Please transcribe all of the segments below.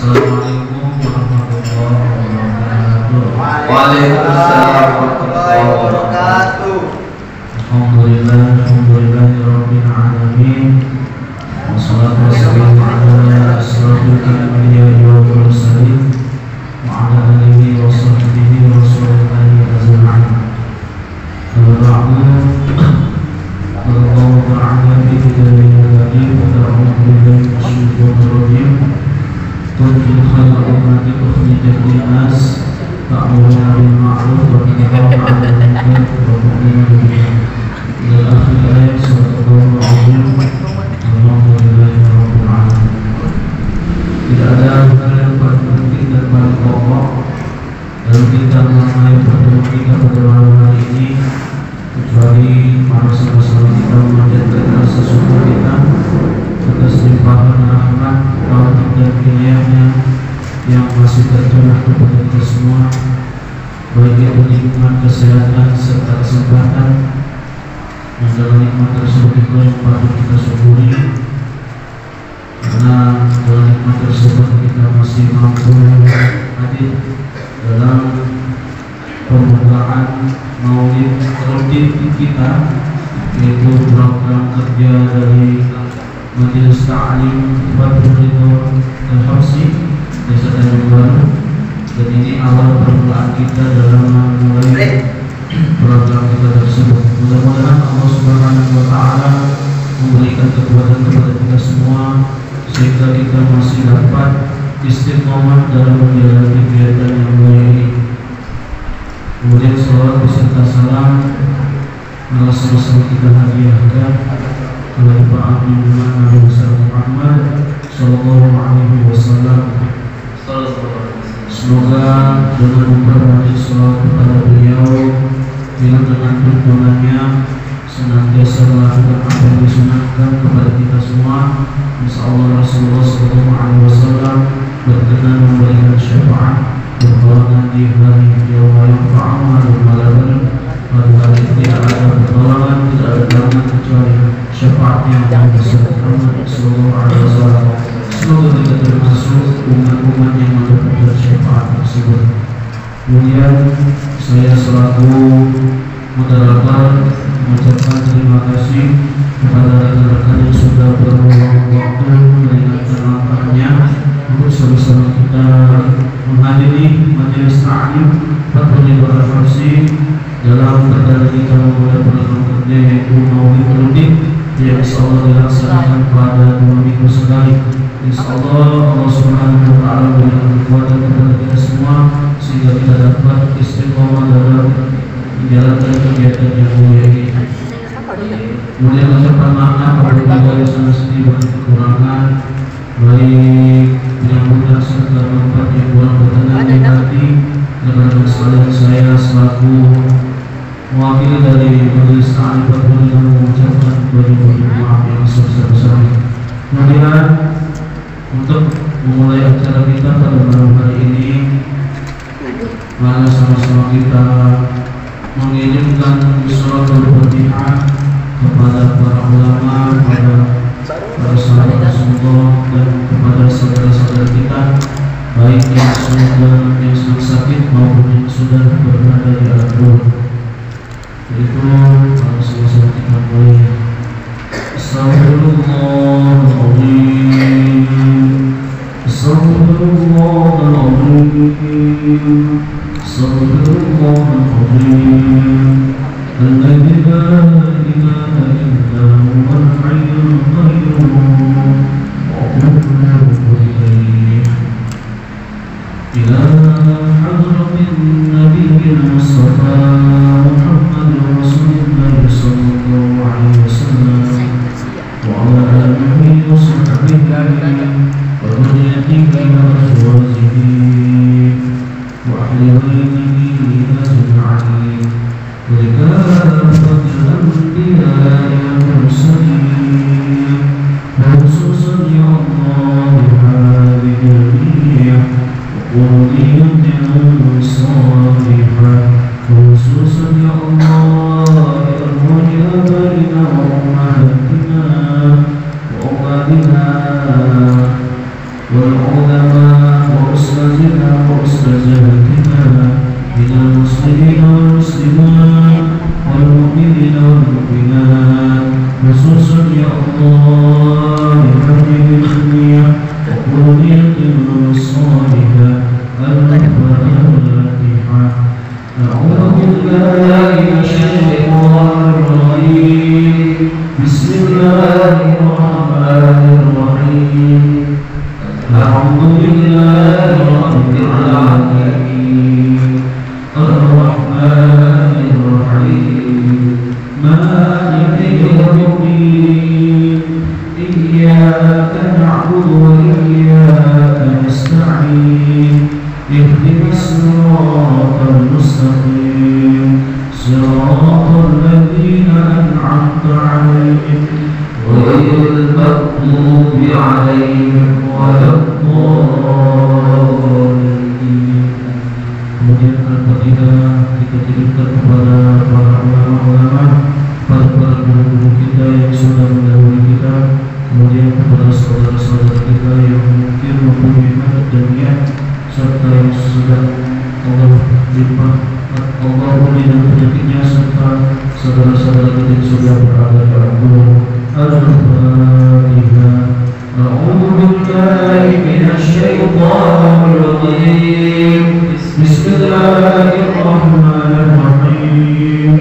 Assalamualaikum warahmatullahi wabarakatuh. Waalaikumsalam warahmatullahi wabarakatuh. Alhamdulillahirabbil alamin. Wassalatu wassalamu ala asyrofil anbiya'i wal mursalin wa ala alihi wa sahbihi wa sallam ajma'in. Amma ba'du. Allah ta'ala fi kitabihi wa ta'awudhu billahi minasyaitonir rajim. Kuntum khayra ummatin ukhrijat lin-nas ta'muruna bil ma'ruf wa tanhauna 'anil munkar wa tu'minuna billah. Ila akhir ayat surah Al-Azim. Alhamdulillahirabbil alamin. Tidak ada hal yang paling penting dan paling pokok dalam kita mengenai pertemuan kita pada malam hari ini kecuali para sama-sama kita memanjatkan rasa syukur kita atas limpahan rahmat, taufik dan inayahnya yang masih tercurah kepada kita semua, baik itu nikmat kesehatan serta kesempatan. Dan dalam nikmat tersebut itu yang patut kita syukuri, karena dalam nikmat tersebut kita masih mampu hadir dalam pembukaan maulid rutin kita, yaitu program kerja dari Majelis Ta'lim Fathul Ridho Al-Habsyi Desa Tanjung Baru. Dan ini awal permulaan kita dalam memulai program kita tersebut. Mudah-mudahan Allah Subhanahu wa Ta'ala memberikan kekuatan kepada kita semua sehingga kita masih dapat istiqomah dalam menjalani kegiatan yang mulia ini. Kemudian salawat beserta salam mari sama-sama kita hadiahkan kepada Pak Nabi besar Muhammad Sallallahu Alaihi Wasallam. Semoga dengan memperbanyak salawat kepada beliau, dengan tuntunannya senantiasa melakukan apa yang disunahkan kepada kita semua. Insyaallah Rasulullah Sallallahu Alaihi Wasallam berkenan memberikan syafaat pertolongan di hari yang yanfa'u malun wala banun. Pada hari tidak ada pertolongan, tidak ada pertolongan kecuali syafaatnya yang besar Muhammad Sallallahu Alaihi Wasallam. Semoga kita termasuk umat-umat yang mendapatkan syafaat tersebut. Kemudian saya selaku moderator mengucapkan terima kasih kepada rekan-rekan yang sudah berluang waktu meringankan langkahnya untuk sama-sama kita menghadiri Majelis Ta'lim Fathul Ridho Al-Habsyi dalam perjalanan kita memulai program kerja yaitu Maulid Rutin yang insyaallah dilaksanakan pada 2 minggu sekali. Insyaallah Allah Subhanahu wa Ta'ala memberikan kekuatan kepada kita semua sehingga kita dapat istiqomah dalam menjalankan kegiatan yang mulia ini. Kemudian mengucapkan maaf apabila ada salah sedikit kekurangan, baik penyambutan serta tempat yang kurang berkenan di hati. Rekan-rekan sekalian, saya selaku mewakili dari Majelis Ta'lim Fathul Ridho mengucapkan banyak maaf yang sebesar-besarnya. Kemudian untuk memulai acara kita pada malam hari ini, mari sama-sama kita mengirimkan sholatul Fatihah kepada para ulama, kepada para sahabat Rasulullah, dan kepada saudara-saudara kita baik yang sedang sakit maupun yang sudah berada di alam kubur. Itu harus sama-sama kita mulai. Astagfirullahaladzim, astagfirullahaladzim, astagfirullahaladzim. Alladzi la ilaha illa huwal hayyul qayyum wa atubu ilaih. Ila hadratin nabiyil mustafa Muhammadin Rasulullah sallallahu alaihi wasallam wa ala alihi wa sahbihi wa dhurriyyatihi wa azwajihi wa ahli baitihi ajma'in wa likaffatil anbiya'i wal mursalin wa khususan ya Allah hadhihi al-niyah وذرية صالحة خصوصا يا الله ارحمنا بين أمهاتنا وأمهاتنا والعلماء وأستاذنا وأستاذاتنا من المسلمين والمسلمات والمؤمنين والمؤمنات خصوصا يا الله بهذه الدنيا وكلية صالحة الفاتحة. أعوذ بالله من الشيطان الرجيم. بسم الله الرحمن الرحيم. الحمد لله رب العالمين الرحمن الرحيم مالك يوم الدين إياك نعبد وإياك نستعين اهدنا الصراط المستقيم صراط الذين أنعمت عليهم غير المغضوب عليهم ولا الضالين. Kemudian Al-Fatihah kita titipkan kepada para ulama-ulama, para guru-guru kita yang sudah mendahului kita, kemudian kepada saudara-saudara kita yang mungkin mempunyai hajat dan niat, serta yang sudah Allah limpah Allah beri dan penyakitnya, serta saudara-saudara kita yang sudah berada di alam. Al-Fatihah. A'udzu billahi minasy syaithanir rajim. Bismillahirrahmanirrahim.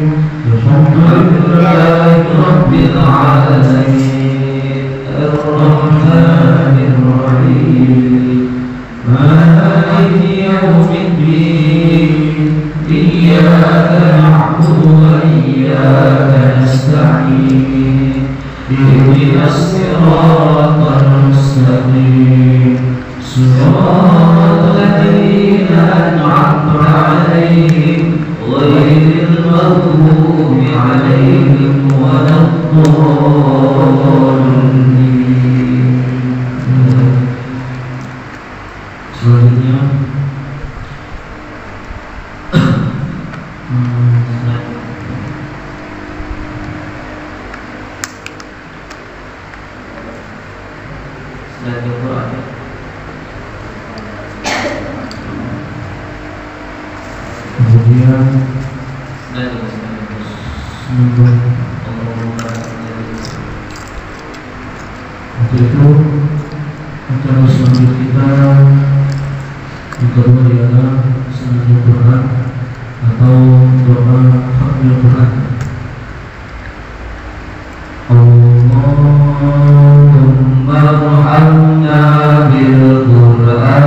Alhamdulillahi rabbil alamin. Ar-Rahmanir Rahim. Maliki yaumiddin. Iyyaka na'budu wa iyyaka nasta'in. Ihdinas siratal mustaqim. Siratal ladzina an'amta 'alaihim ghairil maghdubi 'alaihim waladdallin. Selanjutnya kemudian untuk itu acara selanjutnya kita yang kedua ialah senandung Quran atau doa khatmul Quran. Allahumma arhamna bil Quran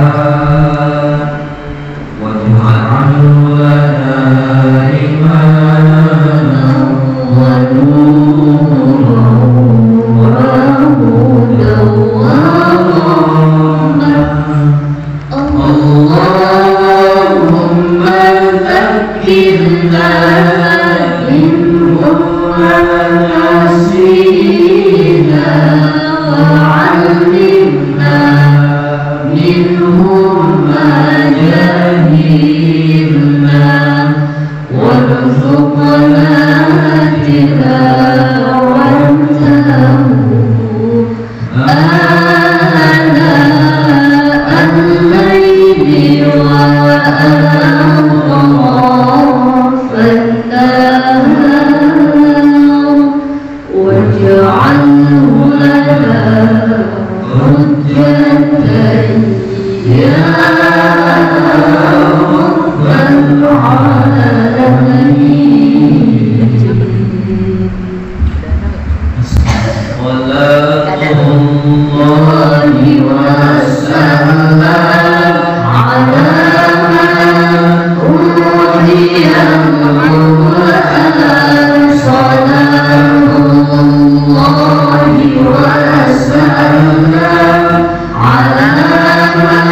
waj'alhu lana imaman wa nuran wa hudan wa rahmah. Allahumma zakkirna minhu ma nasina wa 'allimna minhu ma jahilna warzuqna tilawatahu ana al-layli wa atrafan nahar waj'alhu lana hujjatan ya rabbal alamin. Salatullahi wa salam ala man uhiya al-Qur'an. Salatullahi wa salam ala man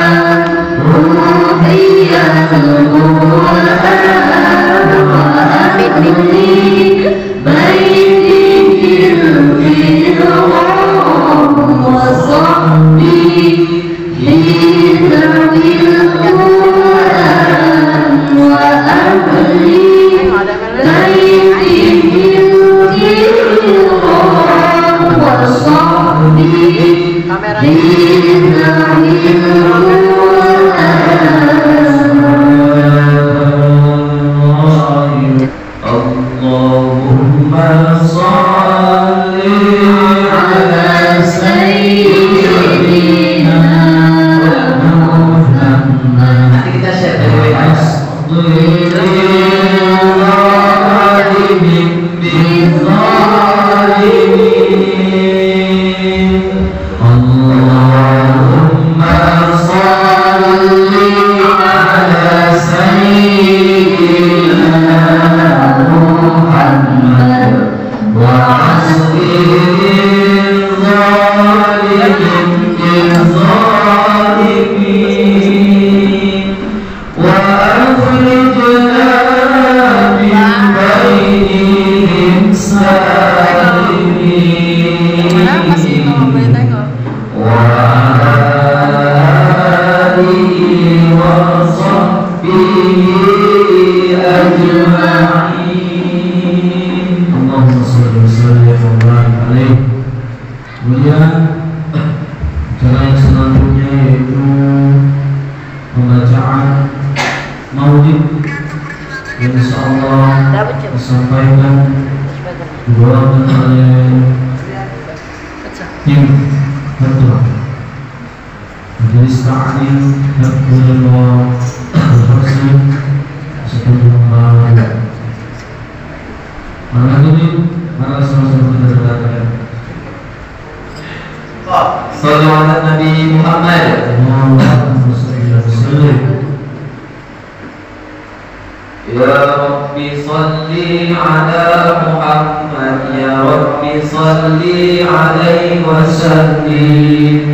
disampaikan dibawakan oleh tim ketua Majelis Ta'lim Hafizullah Al-Hasan Sepenuh Baru. Mari sama-sama kita berkata Salawat Nabi Muhammad. Ya Rabbi salli ala Muhammad, ya Rabbi salli alaihi wasallim.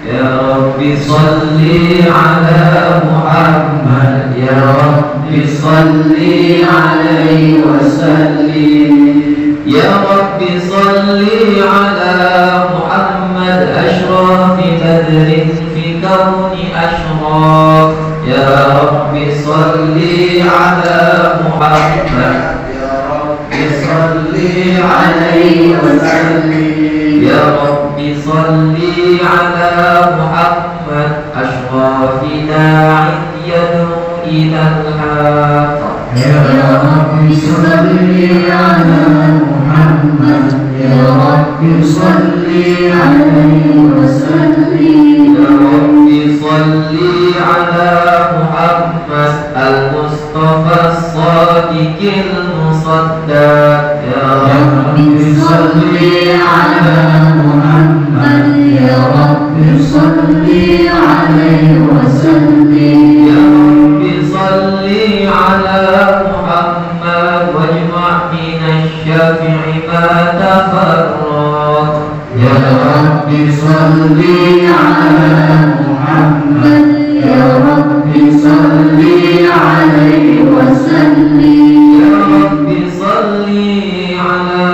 Ya Rabbi salli ala Muhammad, ya Rabbi salli alaihi wasallim. Ya Rabbi salli ala Muhammad, ashrafi badrin fi kauni ashraf. Ya Rabbi salli ala Muhammad, ya Rabbi salli alaihi wasallim. Ya Rabbi salli ala Muhammad, ashrafi da'in yad'u ila al-haq. Ya Rabbi salli ala Muhammad, ya Rabbi salli alaihi wasallim. Ya Rabbi salli ala Muhammad, al-Mustafa as-Sadiqil Musaddaq. Ya Rabbi salli ala Muhammad, ya Rabbi salli alaihi wasallim. Ya Rabbi salli ala Muhammad, wajma' min asy-syafi'i ma tafarraq. Ya Rabbi salli ala Muhammad, ya Rabbi salli alaihi wasallim. Ya Rabbi salli ala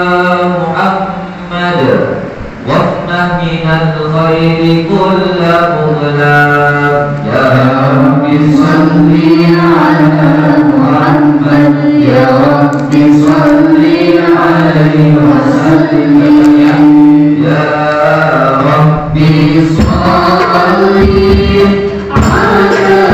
Muhammad, wafnah minal khairi kulla mughlab. Ya Rabbi salli ala Muhammad, ya Rabbi salli alaihi wasallim. Ya Rabbi salli ala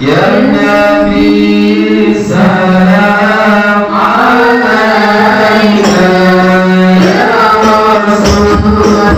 Ya Nabi salam alaika, ya Rasulullah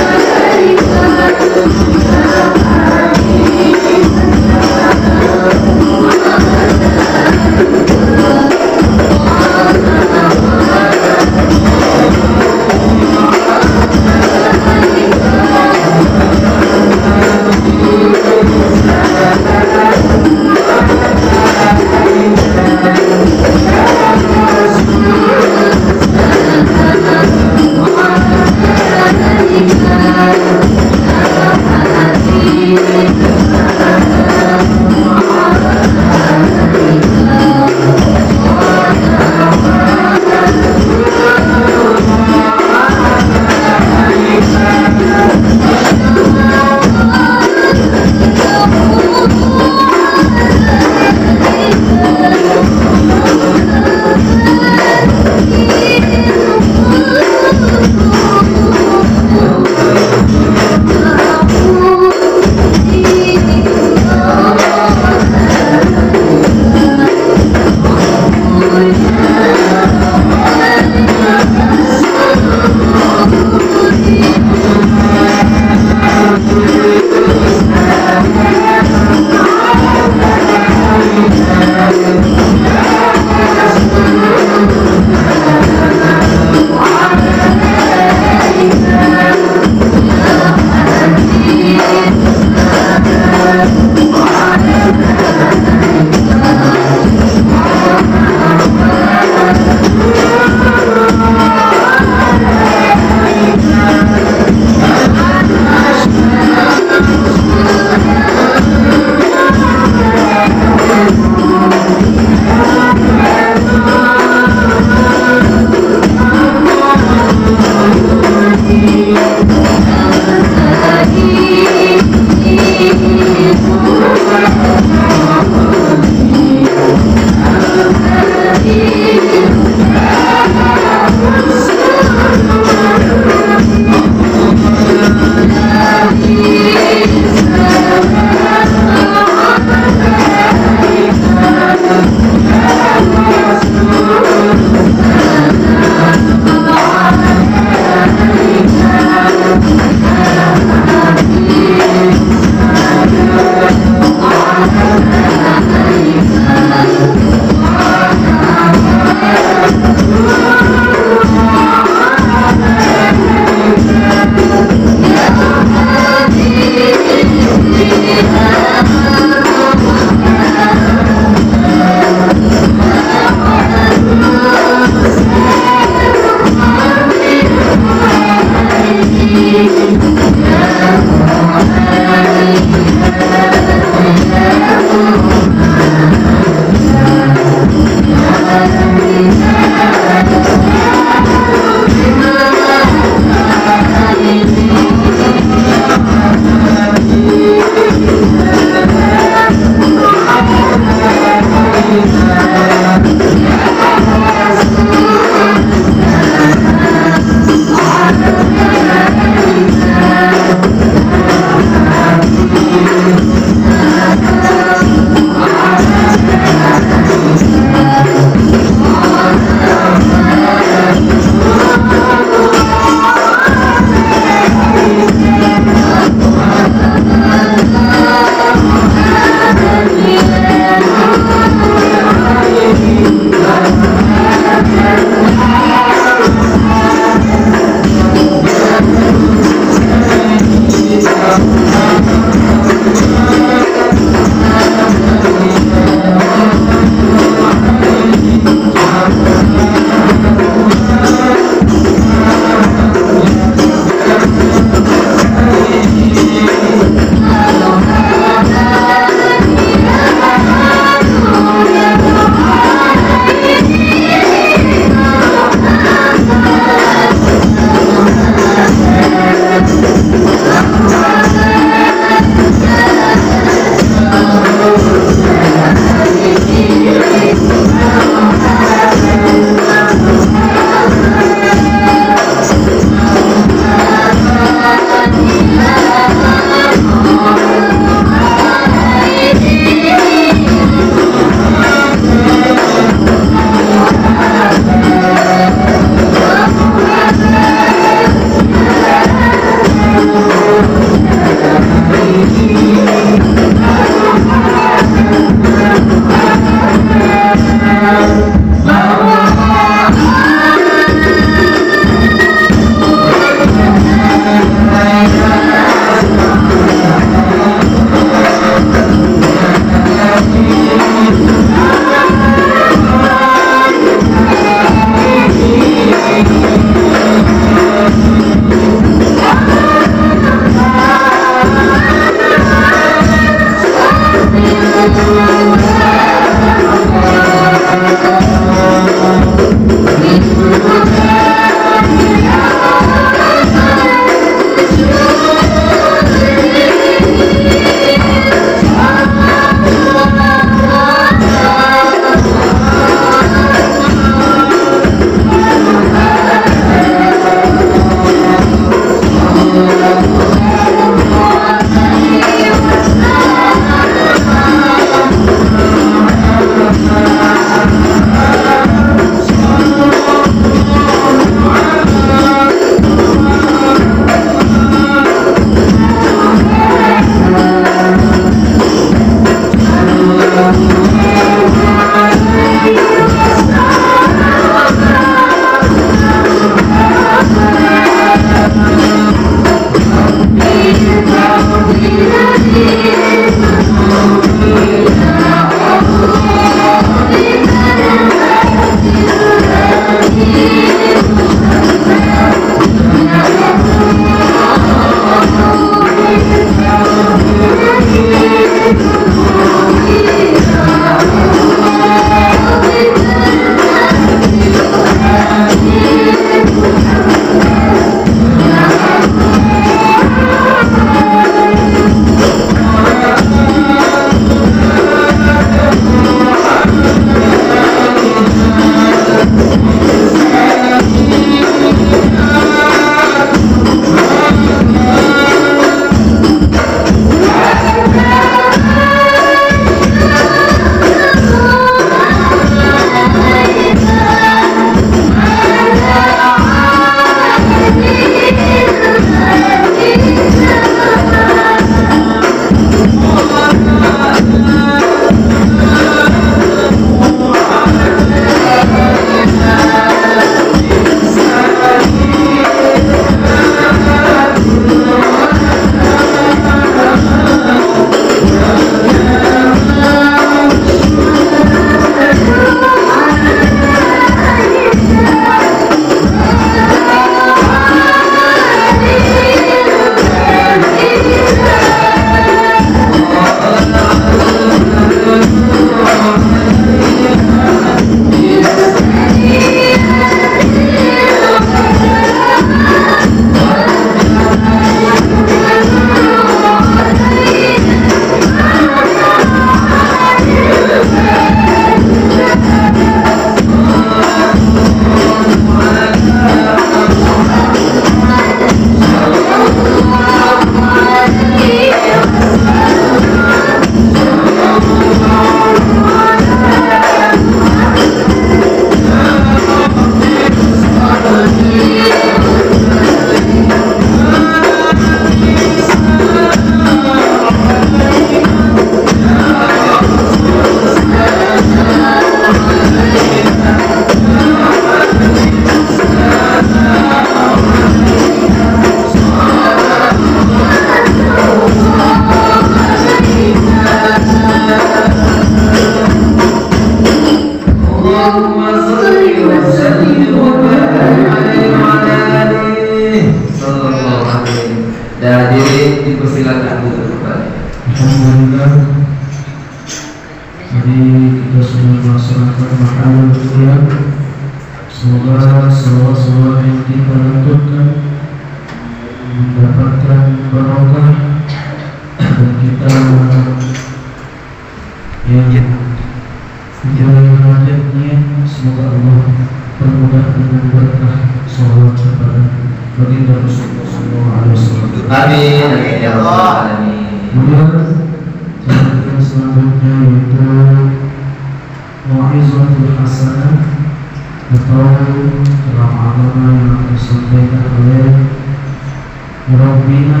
Rabbina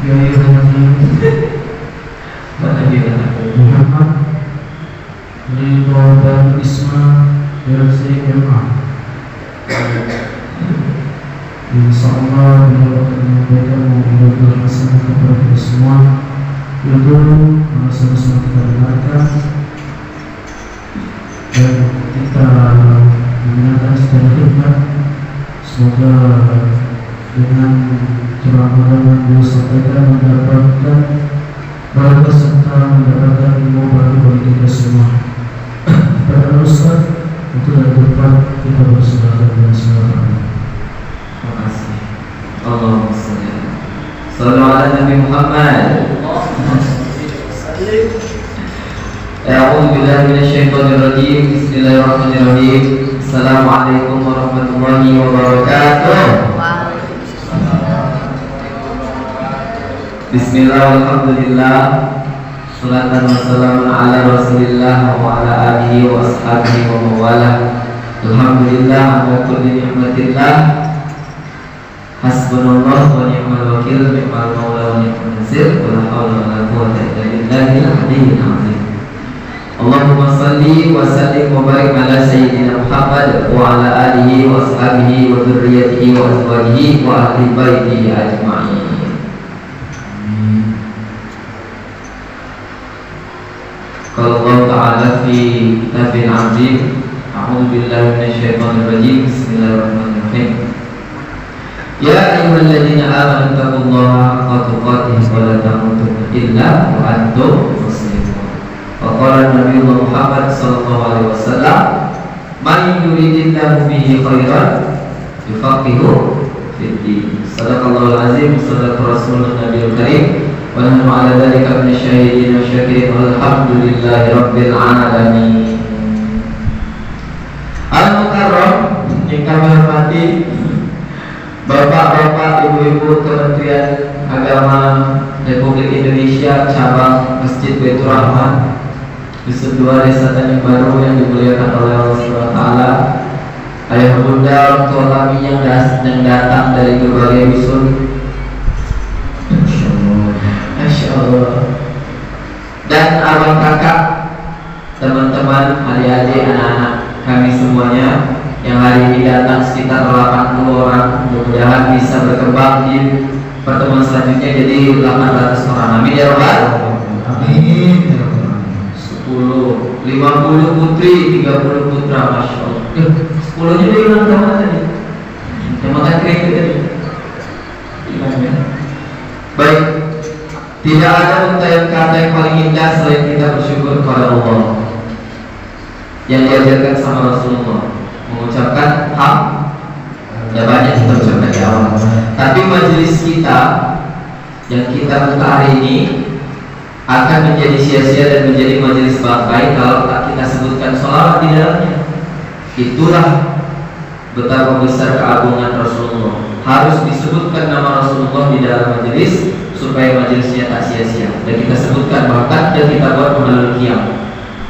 ya ayyuhalladzina Muhammad Ridho dan Isma RCMA. Insyaallah beliau akan menyampaikan mobil hasanah kepada kita semua. Itu sama-sama kita dengarkan dan kita mendengarkan secara khidmat. Semoga dengan ceramah yang beliau sampaikan mendapatkan barakah serta mendapatkan ilmu baru bagi kita semua. Pada Ustaz untuk dari depan kita bersilakan dan silakan. Terima kasih. Allahumma shalli ala Nabi Muhammad. A'udzu billahi minasyaitonir rajim. Bismillahirrahmanirrahim. Assalamualaikum warahmatullahi wabarakatuh. Bismillah, alhamdulillah, salatan wassalamun ala rasulillah wa ala alihi wa ashabihi wa mawalah. Alhamdulillah ala kulli ni'matillah. Hasbunallah wa ni'mal wakil, ni'mal maula wa ni'mal nasir. Wa la hawla wa la quwwata illa billahil aliyyil azim. Allahumma salli wa sallim wa barik ala sayyidina Muhammad wa ala alihi wa ashabihi wa dzurriyyatihi wa azwajihi wa ahli baitihi ajma'in. Qala Allah Ta'ala fi kitabin azim. A'udzu billahi minasyaitonir rajim. Bismillahirrahmanirrahim. Ya ayyuhalladzina amanu taqullaha haqqa tuqatih wa la tamutunna illa wa antum muslimun. Wa qala Nabi Muhammad sallallahu alaihi wasallam, "Man yuridillahu bihi khairan yufaqihu fid din." Sadaqallahul azim, sadaqa rasulun nabiyul karim. Wa nahnu ala dzalika minasyahidin wa syakirin walhamdulillahi rabbil alamin. Al-Mukarram yang kami hormati Bapak-bapak, ibu-ibu Kementerian Agama Republik Indonesia cabang Masjid Baitur Rahman, Dusun 2 Desa Tanjung Baru yang dimuliakan oleh Allah SWT, ayah bunda, orang tua kami yang datang dari berbagai dusun. Masya Allah. Dan abang kakak, teman-teman, adik-adik, anak-anak kami semuanya yang hari ini datang sekitar 80 orang, mudah-mudahan bisa berkembang di pertemuan selanjutnya jadi 800 orang. Amin ya Rabbal. Amin. 10, 50 putri, 30 putra, Masya Allah. 10-nya dia ulang tahun tadi. Yang makan keripik tadi. Baik. Tidak ada untaian kata yang paling indah selain kita bersyukur kepada Allah yang diajarkan sama Rasulullah, mengucapkan ya banyak kita ucapkan di awal. Tapi majelis kita yang kita buka hari ini akan menjadi sia-sia dan menjadi majelis bangkai kalau tak kita sebutkan sholawat di dalamnya. Itulah betapa besar keagungan Rasulullah. Harus disebutkan nama Rasulullah di dalam majelis supaya majelisnya tak sia-sia. Dan kita sebutkan bahkan dan kita buat melalui qiyam.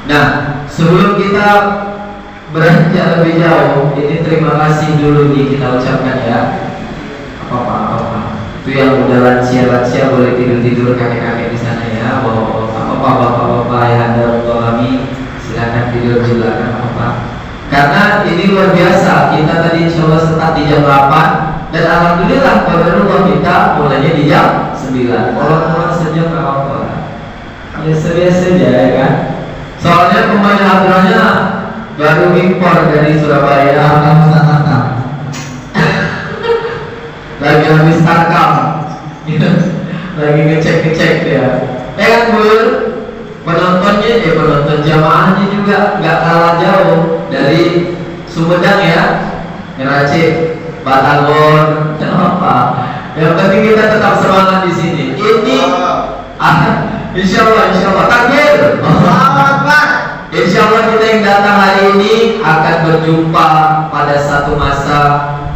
Nah, sebelum kita beranjak lebih jauh, ini terima kasih dulu nih kita ucapkan ya. Apa-apa. Itu yang udah lansia boleh tidur kakek-kakek di sana ya. Bapak-bapak yang ada untuk kami silakan tidur juga kan apa. Karena ini luar biasa. Kita tadi insya Allah start di jam 8 dan alhamdulillah qadarullah kita mulainya di jam 9. Kalau kurang sejam nggak apa-apa. Biasa-biasa aja ya kan. Soalnya pemain hadrohnya baru impor dari Surabaya. Lagi habis takam, lagi ngecek ya. Kan Bul, penontonnya penonton jamaahnya juga nggak kalah jauh dari Sumedang ya, Ngeracik, Batagor, dan apa. Yang penting kita tetap semangat di sini. Ini Insya Allah takbir. Insya Allah kita yang datang hari ini akan berjumpa pada satu masa,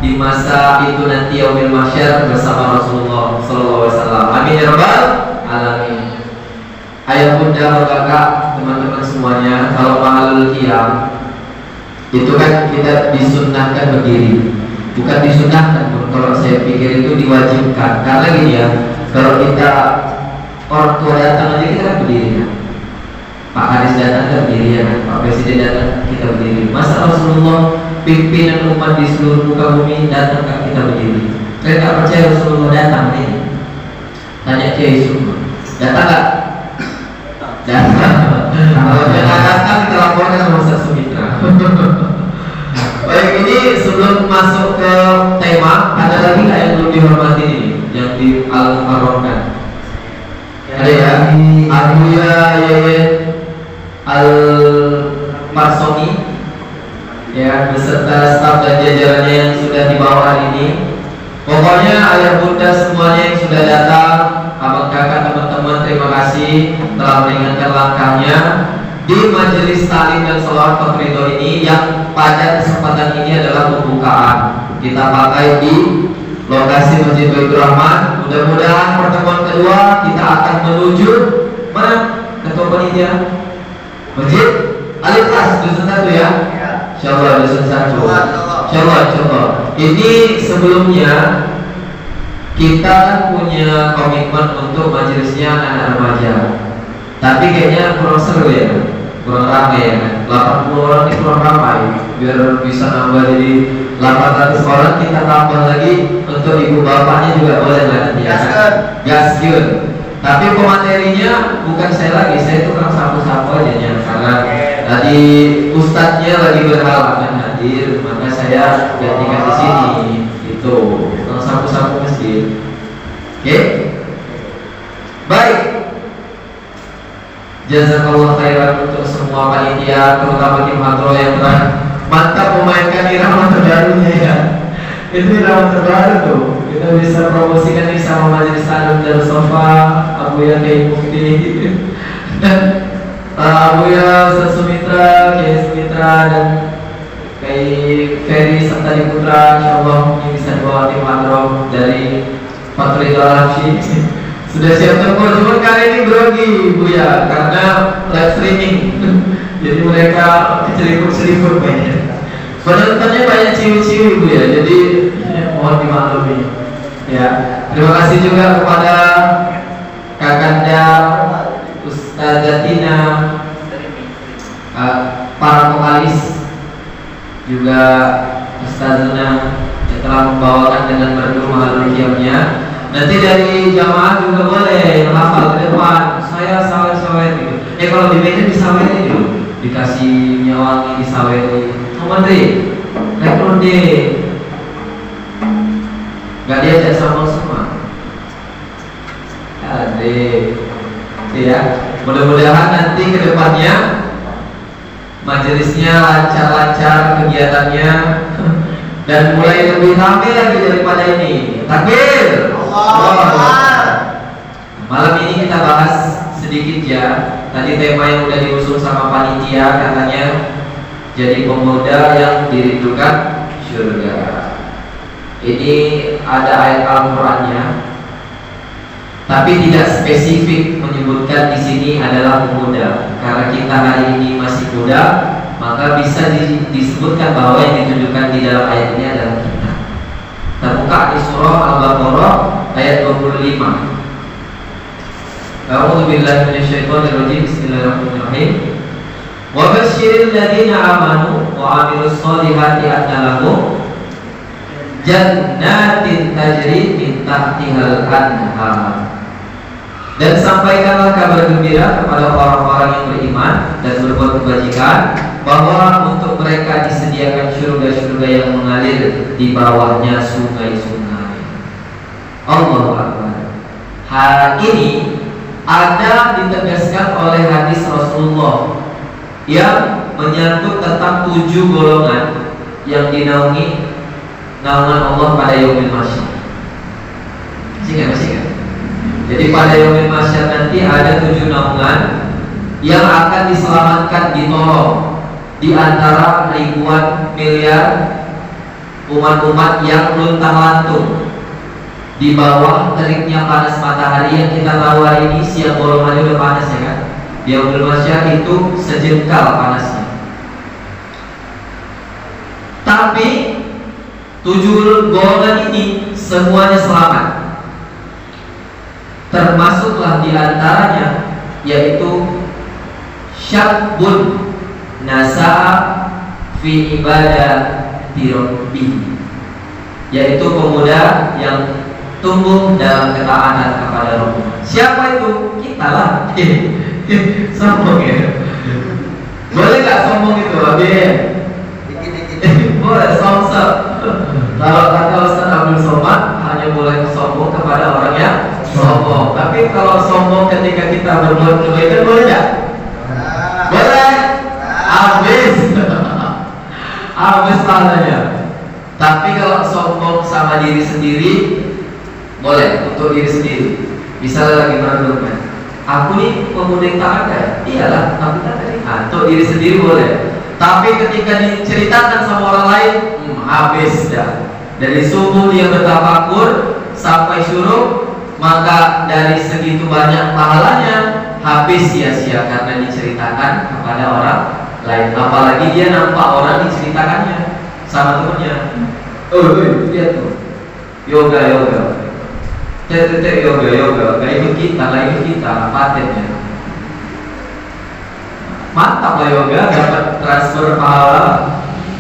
di masa itu nanti yaumil mahsyar bersama Rasulullah SAW. Amin ya Rabbal alamin. Ayah bunda, kakak, teman-teman semuanya, kalau mahalul qiyam itu kan kita disunnahkan berdiri. Bukan disunnahkan, kalau saya pikir itu diwajibkan. Karena gini ya, kalau kita orang tua datang aja kita kan berdiri kan? Pak Kadis datang kita berdiri ya kan? Pak Presiden datang kita berdiri. Masa Rasulullah pimpinan umat di seluruh muka bumi datang kan kita berdiri? Saya nggak percaya Rasulullah datang nih. Tanya Kiai Sukma, datang nggak? Datang. Kalau dia nggak datang kita laporkan sama Ustaz Sumitra. Baik, ini sebelum masuk ke tema, ada lagi nggak yang belum dihormati ini, yang di al-mukarramkan? Ada ya, Abuya Yayet Al-Marsoni ya, beserta staf dan jajarannya yang sudah dibawa hari ini. Pokoknya ayah bunda semuanya yang sudah datang, abang kakak teman-teman, terima kasih telah meringankan langkahnya di majelis taklim dan sholawat Fadridho ini, yang pada kesempatan ini adalah pembukaan. Kita pakai di lokasi Masjid Baitur Rahman. Mudah-mudahan pertemuan kedua kita akan menuju mana? Ketua panitia Masjid Al-Ikhlas Dusun 1 ya. Insyaallah Dusun 1. Insyaallah. Ini sebelumnya kita kan punya komitmen untuk majelisnya anak remaja. Tapi kayaknya kurang seru ya, kurang ramai ya kan. 80 orang ini kurang ramai. Biar bisa nambah jadi 800 orang, kita tambah lagi untuk ibu bapaknya juga boleh lah nanti ya kan. Gaskeun. Tapi pematerinya bukan saya lagi, saya tukang sapu-sapu aja ya, karena tadi ustadznya lagi berhalangan hadir, maka saya gantikan di sini. Itu tukang sapu-sapu masjid. Oke? Baik. Jazakallah khairan untuk semua panitia, terutama tim hadroh yang telah mantap memainkan irama terbarunya ya. Itu irama terbaru tuh. Kita bisa promosikan ini sama Majelis Taklim Darus Sofa, Abuya Kiai Mufti dan Abuya Ustaz Sumitra, Kiai Sumitra dan Kiai Ferry serta di Putra. Insyaallah ini bisa dibawa tim hadroh dari Fadridho Al-Habsyi. Sudah siap tempur, cuma kali ini grogi Bu ya, karena live streaming. Jadi mereka kecelipur-celipur banyak. Penontonnya banyak ciwi-ciwi Bu ya, jadi mohon dimaklumi. Ya, terima kasih juga kepada Kakanda Ustazatina, para vokalis, juga Ustazuna yang telah membawakan dengan merdu mahalul qiyamnya. Nanti dari jamaah juga boleh yang hafal ke depan. Saya sawet-sawet gitu. Kalau di meja disawetin dulu, dikasih minyak wangi disawetin. Menteri, rekrut deh. Gak diajak sama semua. Adik, ya. Mudah-mudahan nanti ke depannya majelisnya lancar-lancar kegiatannya dan mulai lebih ramai lagi daripada ini. Takbir. Malam ini kita bahas sedikit ya. Tadi tema yang udah diusung sama panitia katanya jadi pemuda yang dirindukan surga. Ini ada ayat Al-Qur'annya, tapi tidak spesifik menyebutkan di sini adalah pemuda. Karena kita hari ini masih muda, maka bisa disebutkan bahwa yang ditunjukkan di dalam ayat ini adalah kita. Kita buka di surah Al-Baqarah ayat 25. A'udzu billahi minasyaitonir rajim. Bismillahirrahmanirrahim. Wa basyiril ladzina amanu wa 'amilus sholihati anna lahum jannatin tajri min tahtihal anhar. Dan sampaikanlah kabar gembira kepada orang-orang yang beriman dan berbuat kebajikan bahwa untuk mereka disediakan surga-surga yang mengalir di bawahnya sungai-sungai. Allahu Akbar. Hal ini ada ditegaskan oleh hadis Rasulullah yang menyangkut tentang 7 golongan yang dinaungi naungan Allah pada yaumil mahsyar. Masih kan? Jadi pada yaumil mahsyar nanti ada 7 naungan yang akan diselamatkan, ditolong di antara ribuan miliar umat-umat yang luntang-lantung di bawah teriknya panas matahari yang kita tahu hari ini siang bolong hari udah panas ya kan. Di yaumil mahsyar itu sejengkal panasnya. Tapi 7 golongan ini semuanya selamat. termasuklah diantaranya yaitu syabun nasa'a fi ibadati rabbih, yaitu pemuda yang tumbuh dalam ketaatan kepada Rabb. Siapa itu? Kita lah. Sombong ya? Boleh gak sombong itu? Dikit-dikit. Boleh sombong. Kalau kata Ustaz Abdul Somad, hanya boleh sombong kepada orang yang sombong. Tapi kalau sombong ketika kita berbuat kebaikan, boleh gak? Boleh. Habis pahalanya. Tapi kalau sombong sama diri sendiri, boleh untuk diri sendiri. Misalnya lagi merenungkan, aku nih pemuda yang taat ya? Iyalah, tapi tak terima. Untuk diri sendiri boleh. Tapi ketika diceritakan sama orang lain, habis dah. Dari subuh dia bertafakur sampai syuruk, maka dari segitu banyak pahalanya habis sia-sia karena diceritakan kepada orang lain. Apalagi dia nampak orang diceritakannya sama temennya. Oh, lihat tuh, yoga, tetek yoga, gak ikut kita, patennya. Mantap lah yoga, dapat transfer pahala.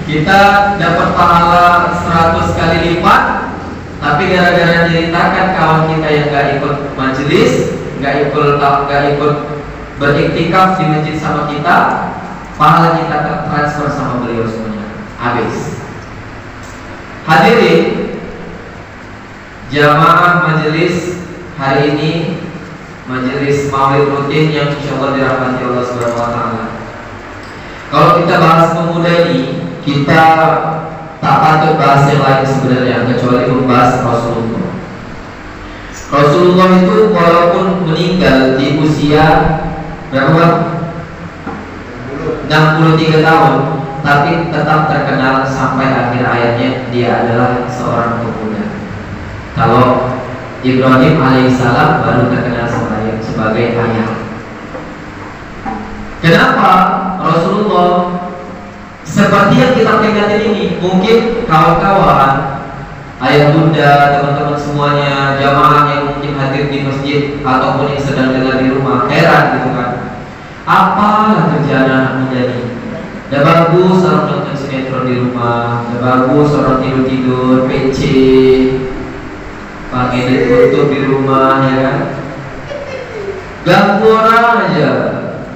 Kita dapat pahala 100 kali lipat, tapi gara-gara ceritakan kawan kita yang gak ikut majelis, gak ikut beriktikaf di masjid sama kita, pahala kita transfer sama beliau semuanya, habis. Hadirin jamaah majelis hari ini, majelis maulid rutin yang insyaallah dirahmati Allah Subhanahu wa taala. Kalau kita bahas pemuda ini, kita tak patut bahas yang lain sebenarnya kecuali membahas Rasulullah. Rasulullah itu walaupun meninggal di usia berapa? 63 tahun, tapi tetap terkenal sampai akhir hayatnya dia adalah seorang pemuda. Kalau Ibrahim alaihissalam baru terkenal sebagai ayah. Kenapa Rasulullah seperti yang kita peringatin ini? Mungkin kawan-kawan, ayah bunda, teman-teman semuanya, jamaah yang mungkin hadir di masjid ataupun yang sedang dengar di rumah, heran gitu kan, apalah kerjaan anak muda ini? Udah bagus orang nonton sinetron di rumah, udah bagus orang tidur-tidur, PC, pakai tutup di rumah, ya kan? Ganggu orang aja,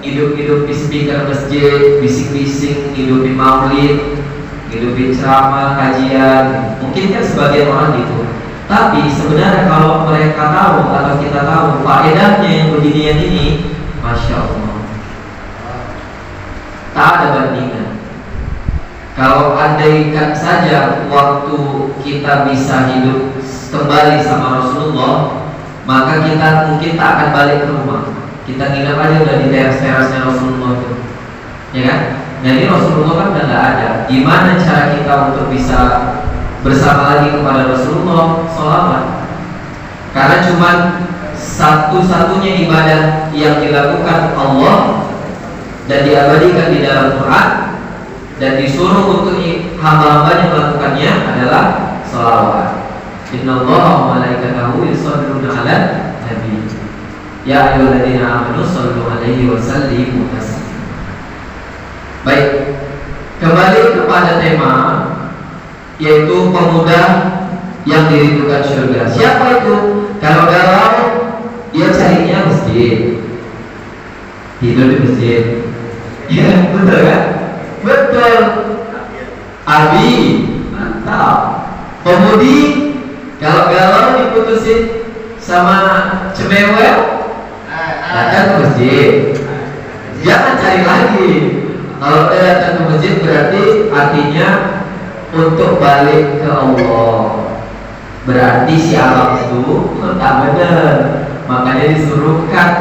hidup-hidup di speaker masjid, bising-bising, hidupin maulid, hidupin ceramah, kajian. Mungkin kan sebagian orang gitu. Tapi sebenarnya kalau mereka tahu atau kita tahu faedahnya yang beginian ini, Masya Allah, tak ada bandingan. Kalau andaikan saja waktu kita bisa hidup kembali sama Rasulullah, maka kita mungkin tak akan balik ke rumah. Kita nginap aja udah di teras-terasnya Rasulullah itu, ya kan? Jadi Rasulullah kan udah nggak ada. Gimana cara kita untuk bisa bersama lagi kepada Rasulullah? Sholawat. Karena cuma satu-satunya ibadah yang dilakukan Allah dan diabadikan di dalam Quran dan disuruh untuk hamba-hambanya melakukannya adalah sholawat. Innallaha wa malaikatahu yusholluna 'alan nabi. Ya ayyuhalladzina amanu shollu 'alaihi wa sallimu taslima. Baik, kembali kepada tema, yaitu pemuda yang dirindukan surga. Siapa itu? Kalau dia carinya masjid, tidur di masjid. Ya, betul kan? Betul. Abi, mantap. Pemudi, kalau galau diputusin sama cemewel, datang ke masjid. Jangan cari lagi. Kalau dia datang ke masjid berarti artinya untuk balik ke Allah. Berarti si abang itu tak benar. Makanya disuruh cut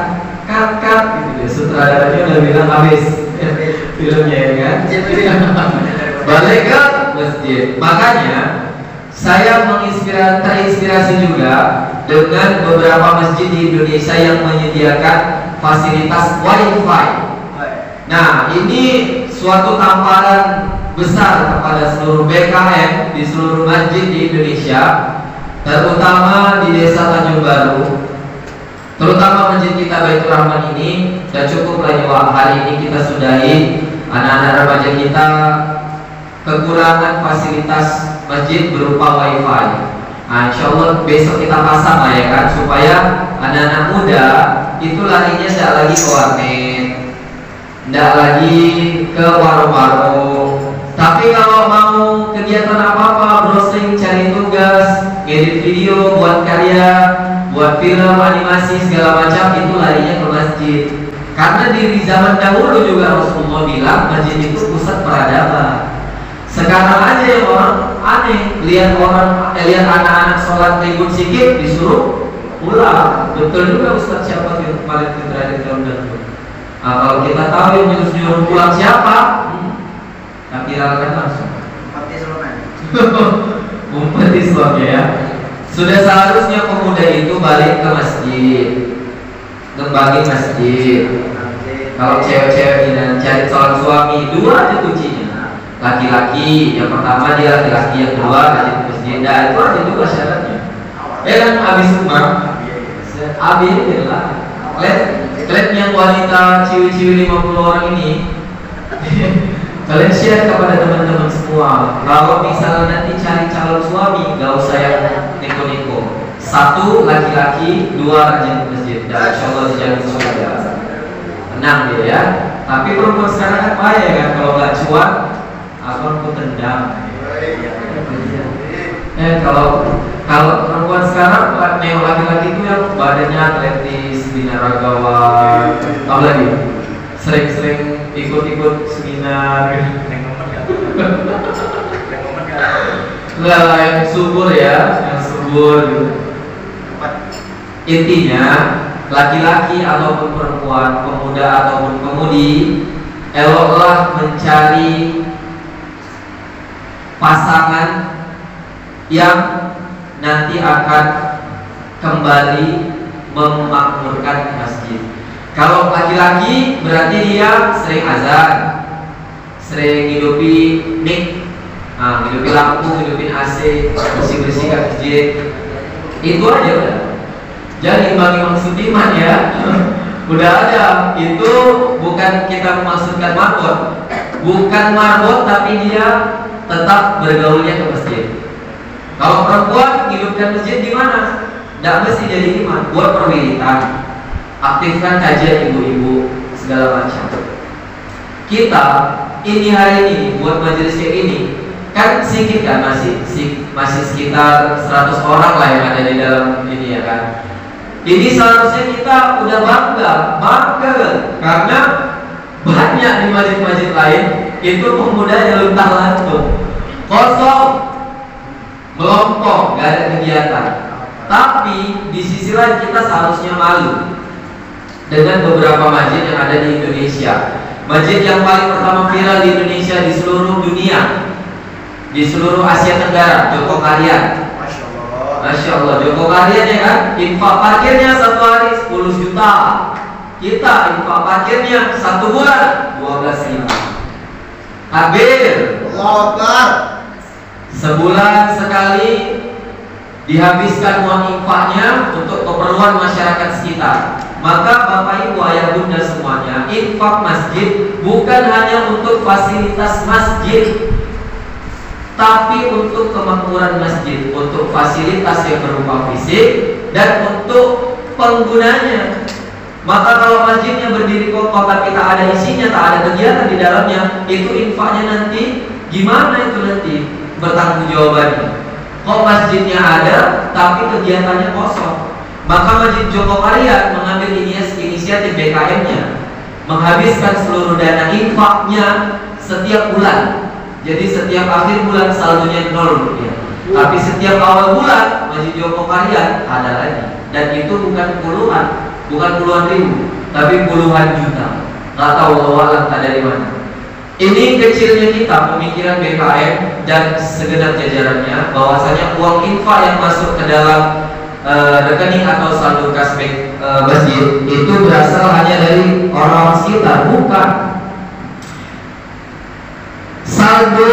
gitu deh. Sutradaranya udah bilang habis filmnya, ya kan? Balik ke masjid. Makanya saya terinspirasi juga dengan beberapa masjid di Indonesia yang menyediakan fasilitas WiFi. Nah, ini suatu tamparan besar kepada seluruh BKM di seluruh masjid di Indonesia, terutama di Desa Tanjung Baru. terutama masjid kita Baitur Rahman ini. Sudah cukup lah hari ini kita sudahi. Anak-anak remaja kita kekurangan fasilitas masjid berupa wifi. Nah, insya Allah besok kita pasang lah ya kan, supaya anak-anak muda itu larinya tidak lagi ke warnet, tidak lagi ke warung-warung. Tapi kalau mau kegiatan apa-apa, browsing, cari tugas, edit video, buat karya, buat film, animasi, segala macam, itu larinya ke masjid. Karena di zaman dahulu juga Rasulullah bilang masjid itu pusat peradaban. Sekarang aja yang orang aneh, lihat anak-anak sholat ribut sikit disuruh pulang. Betul juga Ustaz, siapa yang paling terakhir tahun dahulu. Nah, kalau kita tahu yang nyuruh pulang siapa, tak viralkan langsung. Umat Islam ya. Sudah seharusnya pemuda itu balik ke masjid, kembali masjid. Kalau cewek-cewek ini cari calon suami, dua aja kuncinya. Laki-laki, yang pertama dia laki-laki, yang kedua rajin ke masjid. Nah, itu aja juga syaratnya. Kan habis rumah, habis lah. Lihat yang wanita ciwi-ciwi 50 orang ini. Kalian share kepada teman-teman semua. Kalau misalnya nanti cari calon suami, gak usah yang neko-neko. Satu laki-laki, dua rajin ke masjid. Dan insya Allah dijamin surga. Tenang dia ya. Tapi perempuan sekarang kan bahaya kan, kalau gak cuan, aku tendang. Kalau perempuan sekarang, yang laki-laki itu yang badannya atletis, binaragawan, apa lagi? Sering-sering ikut-ikut seminar. Lah, yang subur ya, yang subur. Intinya, laki-laki ataupun perempuan, pemuda ataupun pemudi, eloklah mencari pasangan yang nanti akan kembali memakmurkan masjid. Kalau laki-laki berarti dia sering azan, sering hidupi mic, hidupi lampu, hidupin AC, bersih-bersihkan masjid. Itu aja udah. Jadi bagi maksud iman ya, udah ada. Itu bukan kita memaksudkan marbot, bukan marbot, tapi dia tetap bergaulnya ke masjid. Kalau perempuan hidupkan masjid gimana? Tidak mesti jadi imam, buat perwiritan, aktifkan kajian ibu-ibu segala macam. Kita ini hari ini buat majelis kayak ini kan sedikit kan, masih sekitar 100 orang lah yang ada di dalam ini ya kan. Ini seharusnya kita udah bangga karena banyak di masjid-masjid lain itu pemuda yang luntah lantung, kosong, melompok, gak ada kegiatan. Tapi di sisi lain kita seharusnya malu dengan beberapa masjid yang ada di Indonesia. Masjid yang paling pertama viral di Indonesia, di seluruh dunia, di seluruh Asia Tenggara, Joko Karyan. Masya Allah, Joko Karyan ya kan, infak parkirnya satu hari 10 juta. Kita infak parkirnya satu bulan 12 ribu. Takbir, Allahu Akbar. Sebulan sekali dihabiskan uang infaknya untuk keperluan masyarakat sekitar. Maka Bapak Ibu ayah bunda semuanya, infak masjid bukan hanya untuk fasilitas masjid, tapi untuk kemakmuran masjid, untuk fasilitas yang berupa fisik dan untuk penggunanya. Maka kalau masjidnya berdiri kokoh tapi tak ada isinya, tak ada kegiatan di dalamnya, itu infaknya nanti gimana itu nanti bertanggung jawabannya. Kok masjidnya ada tapi kegiatannya kosong. Maka Masjid Joko Karyan mengambil inisiatif BKM-nya, menghabiskan seluruh dana infaknya setiap bulan. Jadi setiap akhir bulan saldonya 0 rupiah. Tapi setiap awal bulan Masjid Joko Karyan ada lagi. Dan itu bukan puluhan ribu, tapi puluhan juta. Gak tahu Allah tak dari mana. Ini kecilnya kita pemikiran BKM dan segenap jajarannya, bahwasanya uang infak yang masuk ke dalam rekening atau saldo kas masjid itu berasal hanya dari orang-orang sekitar, bukan. Saldo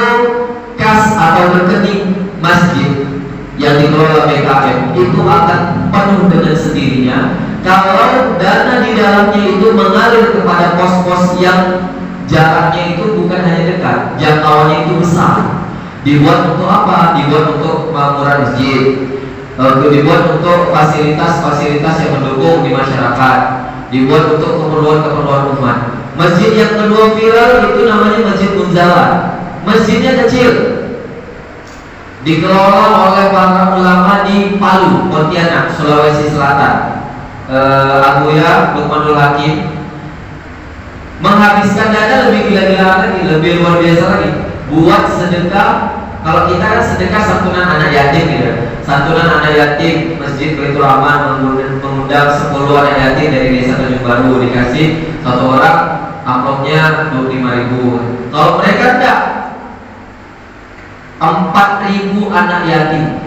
kas atau rekening masjid yang dikelola BKM itu akan penuh dengan sendirinya kalau dana di dalamnya itu mengalir kepada pos-pos yang jaraknya itu bukan hanya dekat, jangkauannya itu besar. Dibuat untuk apa? Dibuat untuk pembangunan masjid, dibuat untuk fasilitas-fasilitas yang mendukung di masyarakat, dibuat untuk keperluan-keperluan umat. Masjid yang kedua viral itu namanya Masjid Munzalah. Masjidnya kecil, dikelola oleh para ulama di Palu, Pontianak, Sulawesi Selatan. Abuya Lukmanul Hakim menghabiskan dana lebih gila-gila lagi, lebih luar biasa lagi, buat sedekah. Kalau kita kan sedekah santunan anak yatim gitu, santunan anak yatim Masjid Baitur Rahman mengundang 10 anak yatim dari desa Tanjung Baru, dikasih satu orang amplopnya 25.000. Kalau mereka enggak, 4.000 anak yatim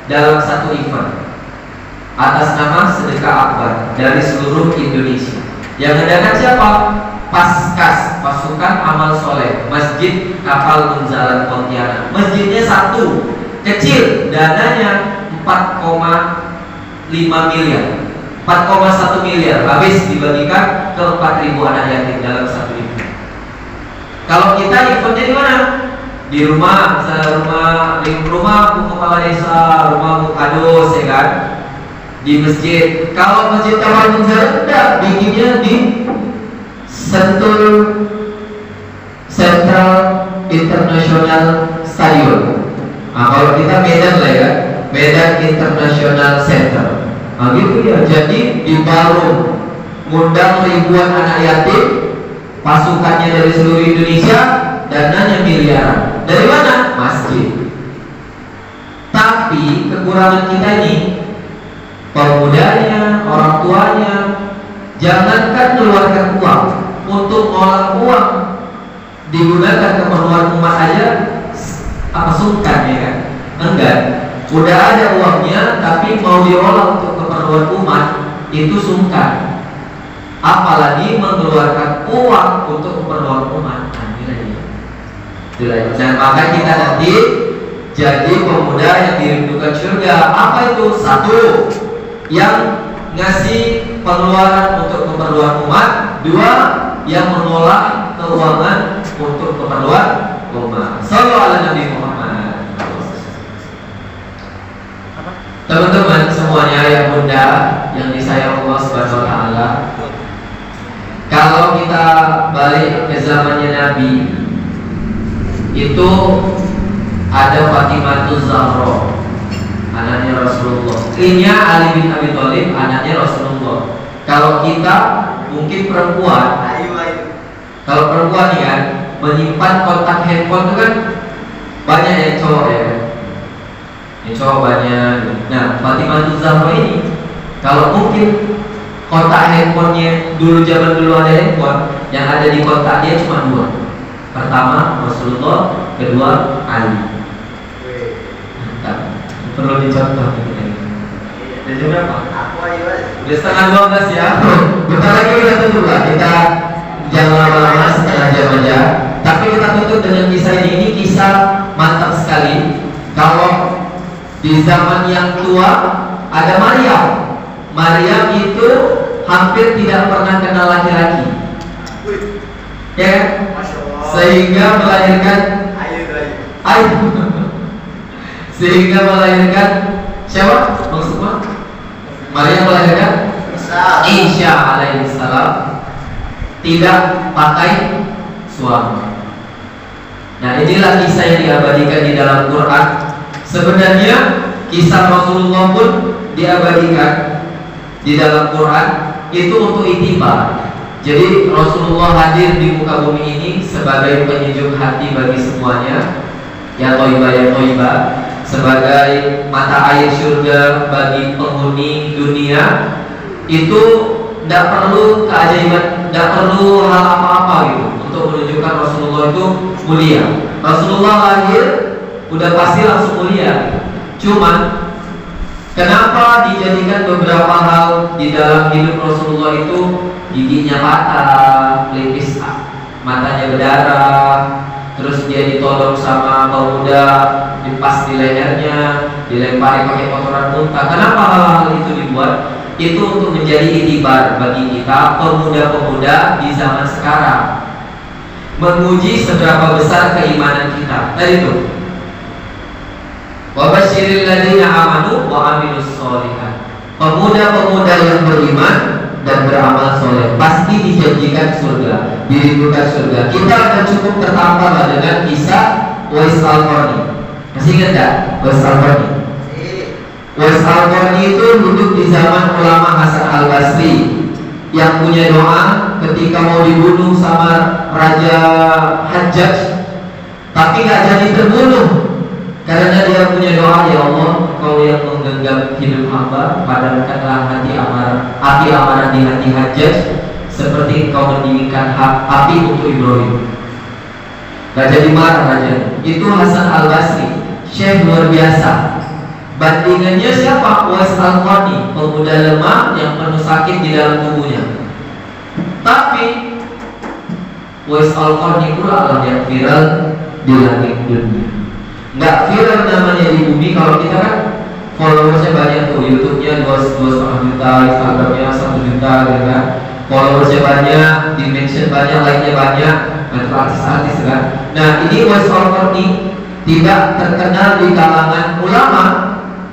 dalam satu event atas nama sedekah akbar dari seluruh Indonesia. Yang ngadakan siapa? Paskas, Pasukan Amal Soleh, Masjid Kapal Munzalah Pontianak. Masjidnya satu, kecil, dananya 4,5 miliar, 4,1 miliar, habis dibagikan ke 4.000 anak yatim dalam satu event. Kalau kita eventnya di mana? Di rumah, misalnya rumah Bu Kepala Desa, rumah Bu Kadus, ya kan? Di masjid. Kalau Masjid Kapal Munzalah enggak, bikinnya di Sentul Central International Stadium. Nah, kalau kita Medan lah ya, Medan International Center. Nah, gitu ya. Jadi di Baru ngundang ribuan anak yatim, pasukannya dari seluruh Indonesia, dananya miliaran. Dari mana? Masjid. Tapi kekurangan kita ini, pemudanya, orang tuanya, jangankan keluarkan uang untuk mengolah uang digunakan keperluan umat aja, apa sungkan ya kan? Enggak. Udah ada uangnya, tapi mau diolah untuk keperluan umat itu sungkan. Apalagi mengeluarkan uang untuk keperluan umat. Dan maka kita nanti jadi pemuda yang dirindukan surga. Apa itu? Satu, yang ngasih pengeluaran untuk keperluan umat. Dua, yang mengolah keuangan untuk keperluan umat. Sallallahu ala Nabi Muhammad. Teman-teman semuanya yang bunda, yang disayang Allah Subhanahu wa taala. Kalau kita balik ke zamannya Nabi, itu ada Fatimah Zahra, anaknya Rasulullah. Istrinya Ali bin Abi Thalib, anaknya Rasulullah. Kalau kita mungkin perempuan, kalau perempuan nih kan menyimpan kontak handphone itu kan banyak yang cowok ya, yang cowok banyak. Nah, Fatimah Zahra ini kalau mungkin kontak handphonenya dulu, zaman dulu ada handphone, yang ada di kontak dia cuma dua. Pertama Rasulullah, kedua Ali. Nah, perlu dicontoh kita. Udah jam berapa? Udah setengah 12 ya. Bentar lagi kita tutup lah. Kita jangan lama-lama, setengah jam aja. Tapi kita tutup dengan kisah ini. Ini kisah mantap sekali. Kalau di zaman yang tua ada Maryam. Maryam itu hampir tidak pernah kenal laki-laki. Ya kan? Sehingga melahirkan Ayub. Sehingga melahirkan siapa? Maksudnya Maryam melahirkan Isa alaihissalam, tidak pakai suami. Nah, inilah kisah yang diabadikan di dalam Quran. Sebenarnya kisah Rasulullah pun diabadikan di dalam Quran itu untuk itibar. Jadi Rasulullah hadir di muka bumi ini sebagai penyejuk hati bagi semuanya, ya Thayyibah ya Thayyibah, sebagai mata air surga bagi penghuni dunia. Itu tidak perlu keajaiban, tidak perlu hal apa-apa gitu untuk menunjukkan Rasulullah itu mulia. Rasulullah lahir udah pasti langsung mulia. Cuman kenapa dijadikan beberapa hal di dalam hidup Rasulullah itu giginya patah, pelipis matanya berdarah, terus dia ditodong sama pemuda, dipas di lehernya, dilempari pakai kotoran muntah. Kenapa hal-hal itu dibuat? itu untuk menjadi itibar bagi kita pemuda-pemuda di zaman sekarang, menguji seberapa besar keimanan kita. Tadi itu wa basyiril ladzina amanu wa amilus sholihat. Pemuda-pemuda yang beriman dan beramal soleh pasti dijanjikan surga, dirindukan surga. Kita akan cukup tertampar dengan kisah Uwais Al-Qarni. Masih ingat tak Uwais Al-Qarni? Uwais Al-Qarni itu hidup di zaman ulama Hasan Al-Basri yang punya doa ketika mau dibunuh sama Raja Hajjaj, tapi gak jadi terbunuh karena dia punya doa, ya Allah, Kau yang menggenggam hidup hamba, padamkanlah api amarah di hati Hajjaj seperti Kau mendinginkan api untuk Ibrahim. Gak jadi marah raja. Itu Hasan Al-Basri, syekh luar biasa. Bandingannya siapa? Uwais Al-Qarni, pemuda lemah yang penuh sakit di dalam tubuhnya. Tapi Uwais Al-Qarni pula yang viral di langit dunia. Nggak viral namanya di bumi. Kalau kita kan followersnya banyak tuh, YouTube-nya 2,5 juta, Instagram-nya 1 juta, gitu kan. Followersnya banyak, dimension banyak, like-nya banyak, bantu artis-artis kan. Nah, ini Uwais Al-Qarni tidak terkenal di kalangan ulama,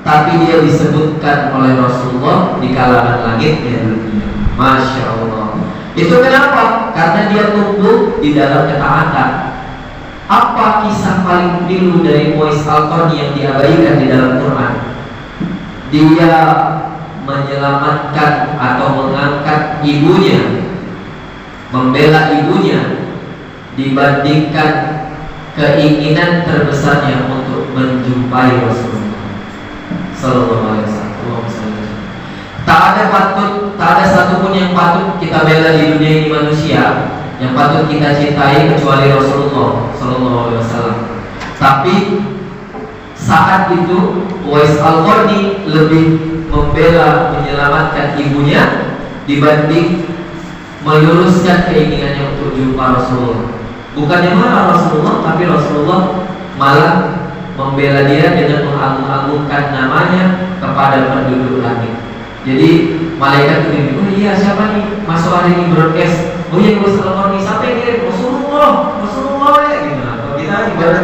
tapi dia disebutkan oleh Rasulullah di kalangan langit dan dunia. Masya Allah. Itu kenapa? Karena dia tumbuh di dalam ketaatan. Apa kisah paling pilu dari Uwais Al-Qarni yang diabadikan di dalam Quran? Dia menyelamatkan atau mengangkat ibunya, membela ibunya, dibandingkan keinginan terbesarnya untuk menjumpai Rasulullah Sallallahu Alaihi Wasallam. Tak ada satupun yang patut kita bela di dunia ini manusia, yang patut kita cintai kecuali Rasulullah Sallallahu Alaihi Wasallam. Tapi saat itu Uwais Al-Qarni lebih membela, menyelamatkan ibunya dibanding meluruskan keinginannya untuk jumpa Rasulullah. Bukannya marah Rasulullah, tapi Rasulullah malah membela dia dengan mengagung-agungkan namanya kepada penduduk langit. Jadi malaikat itu, oh iya siapa nih masuk hari ini broadcast? Oh iya Uwais Al-Qarni, siapa yang kirim? Rasulullah ya gitu. Kalau kita ibadah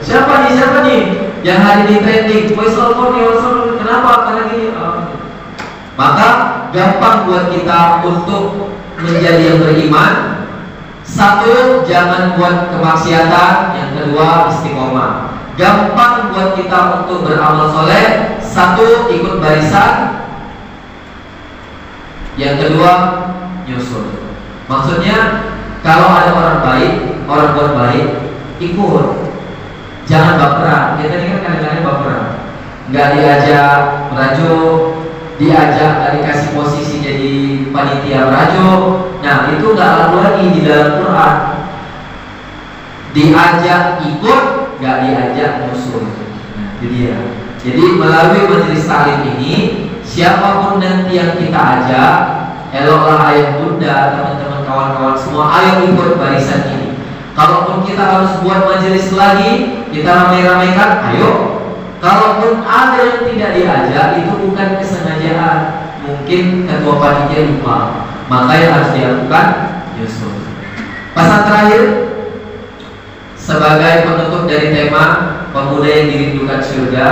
siapa nih yang hari ini trending? Uwais Al-Qarni, Rasulullah. Kenapa? Karena gini. Maka gampang buat kita untuk menjadi yang beriman. Satu, jangan buat kemaksiatan. Yang kedua, istiqomah. Gampang buat kita untuk beramal soleh. Satu, ikut barisan. Yang kedua, nyusul. Maksudnya kalau ada orang baik, orang buat baik, ikut. Jangan baperan. Kita ini kan kadang-kadang baperan. Nggak diajak merajuk, diajak nggak dikasih posisi jadi panitia merajuk. Nah itu nggak lalu lagi di dalam Quran. Diajak ikut, nggak diajak nyusul. Nah itu dia. Jadi melalui majelis taklim ini, siapapun nanti yang kita ajak, eloklah ayah bunda, teman-teman kawan-kawan semua, ayo ikut barisan ini. Kalaupun kita harus buat majelis lagi, kita ramai-ramaikan, ayo. Kalaupun ada yang tidak diajak, itu bukan kesengajaan. Mungkin ketua panitia lupa, maka yang harus dilakukan nyusul. Pesan terakhir sebagai penutup dari tema pemuda yang dirindukan surga,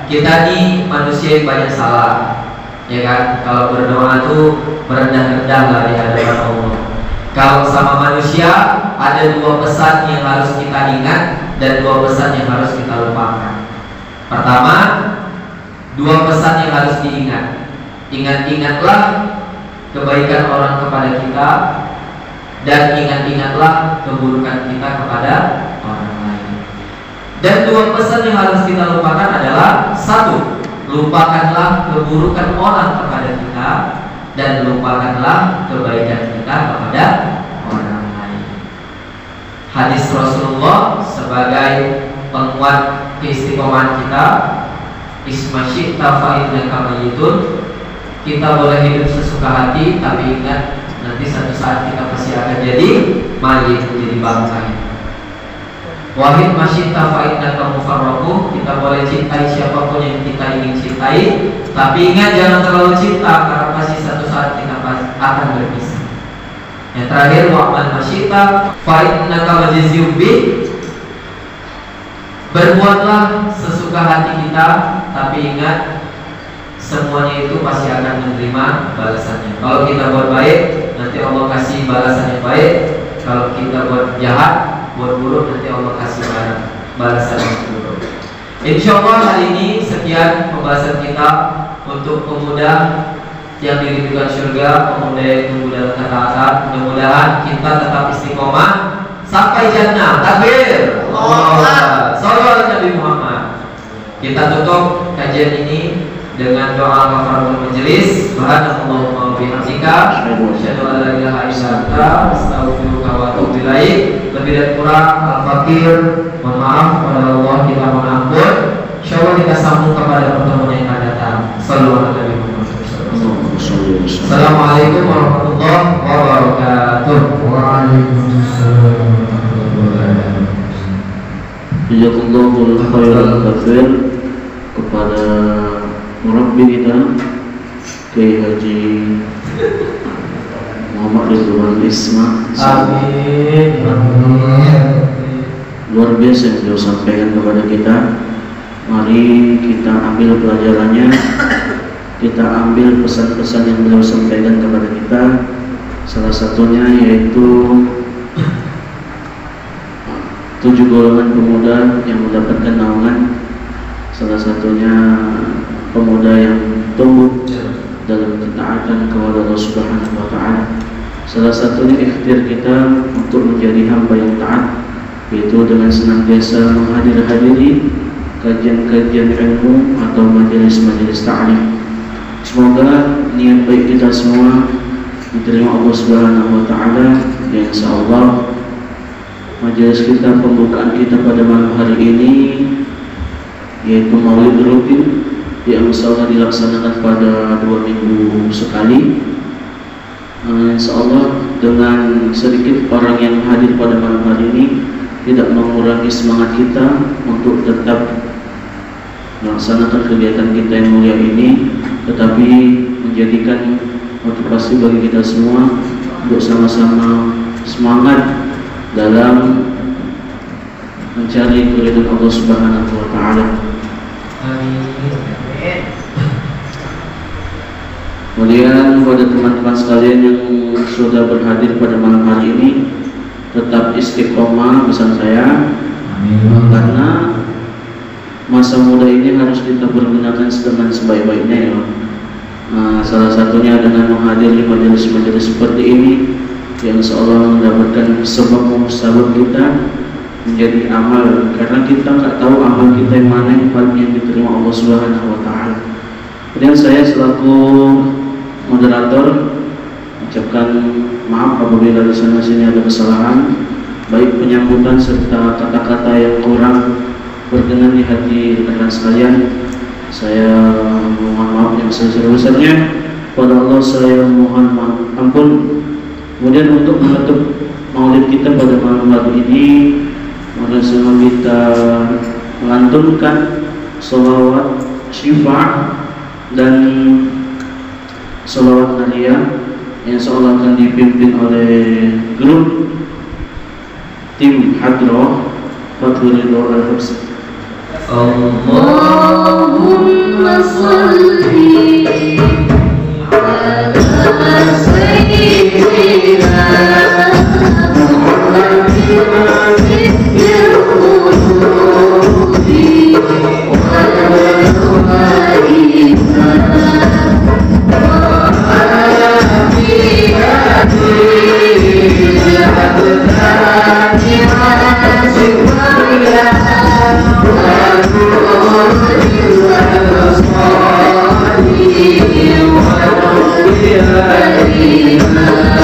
kita ini manusia yang banyak salah, ya kan? Kalau berdoa itu merendah-rendah lah di hadapan Allah. Kalau sama manusia ada dua pesan yang harus kita ingat dan dua pesan yang harus kita lupakan. Pertama, dua pesan yang harus diingat. Ingat-ingatlah kebaikan orang kepada kita, dan ingat-ingatlah keburukan kita kepada orang lain. Dan dua pesan yang harus kita lupakan adalah, satu, lupakanlah keburukan orang kepada kita, dan lupakanlah kebaikan kita kepada orang lain. Hadis Rasulullah sebagai penguat keistiqomahan kita, isma syi'ta fa innaka mayyitun. Kita boleh hidup sesuka hati, tapi ingat nanti satu saat kita pasti akan jadi mayit, jadi bangkai. Wahid masyita fa'innaka mufarraquh, kita boleh cintai siapapun yang kita ingin cintai, tapi ingat jangan terlalu cinta karena pasti satu saat kita akan berpisah. Yang terakhir wa'mal masyita fa'innaka majziyun bi, berbuatlah sesuka hati kita, tapi ingat semuanya itu pasti akan menerima balasannya. Kalau kita buat baik, nanti Allah kasih balasan yang baik. Kalau kita buat jahat, buat buruk, nanti Allah kasih balasan yang buruk. Insya Allah hari ini sekian pembahasan kita untuk pemuda yang dirindukan surga, pemuda yang tumbuh dalam ketaatan. Mudah-mudahan kita tetap istiqomah sampai jannah. Takbir. Allah. Sallallahu Nabi Muhammad. Kita tutup kajian ini dengan doa kafaratul majelis. Subhanallahumma wa bihamdika, asyhadu an la ilaha illa anta, astaghfiruka wa atubu ilaik. Lebih dan kurang al-fakir, mohon maaf kepada Allah, kita mohon ampun. Insyaallah kita sambung kepada pertemuan yang akan datang. Sallallahu alaihi wasallam. Assalamualaikum warahmatullahi wabarakatuh. Waalaikumsalam warahmatullahi wabarakatuh. Jazakallahu khairan katsir kepada murabbi kita Kiai Haji Muhammad Ridwan Isma. Amin. Luar biasa yang beliau sampaikan kepada kita. Mari kita ambil pelajarannya, kita ambil pesan-pesan yang beliau sampaikan kepada kita. Salah satunya yaitu 7 golongan pemuda yang mendapatkan naungan. Salah satunya pemuda yang tumbuh dalam ketaatan kepada Allah Subhanahu wa Ta'ala. Salah satunya ikhtiar kita untuk menjadi hamba yang taat, yaitu dengan senantiasa menghadiri kajian-kajian ilmu atau majelis-majelis ta'lim. Semoga niat baik kita semua diterima Allah Subhanahu wa Ta'ala. Dan insyaallah majelis kita, pembukaan kita pada malam hari ini yaitu Maulid rutin yang insyaallah dilaksanakan pada 2 minggu sekali. Insyaallah dengan sedikit orang yang hadir pada malam hari ini tidak mengurangi semangat kita untuk tetap melaksanakan kegiatan kita yang mulia ini, tetapi menjadikan motivasi bagi kita semua untuk sama-sama semangat dalam mencari keridhaan Allah Subhanahu wa Ta'ala. Kemudian kepada teman-teman sekalian yang sudah berhadir pada malam hari ini, tetap istiqomah pesan saya. Karena masa muda ini harus kita pergunakan dengan sebaik-baiknya ya. Salah satunya dengan menghadiri majelis-majelis seperti ini yang seolah mendapatkan sebab kita menjadi amal, karena kita nggak tahu amal kita yang mana yang diterima Allah Subhanahu wa Ta'ala. Kemudian saya selaku moderator ucapkan maaf apabila di sana sini ada kesalahan, baik penyambutan serta kata-kata yang kurang berkenan di hati rekan sekalian. Saya mohon maaf yang sebesar-besarnya. Kepada Allah saya mohon ampun. Kemudian untuk menutup maulid kita pada malam hari ini, mari semua kita melantunkan sholawat syifa dan sholawat nariyah yang seolah akan dipimpin oleh grup tim Hadroh Fathul Ridho Al-Habsyi. Allahumma salli ala sayyidina Muhammadin fil qulubi wal malaikati wa afiyati al-abdani wa Terima kasih.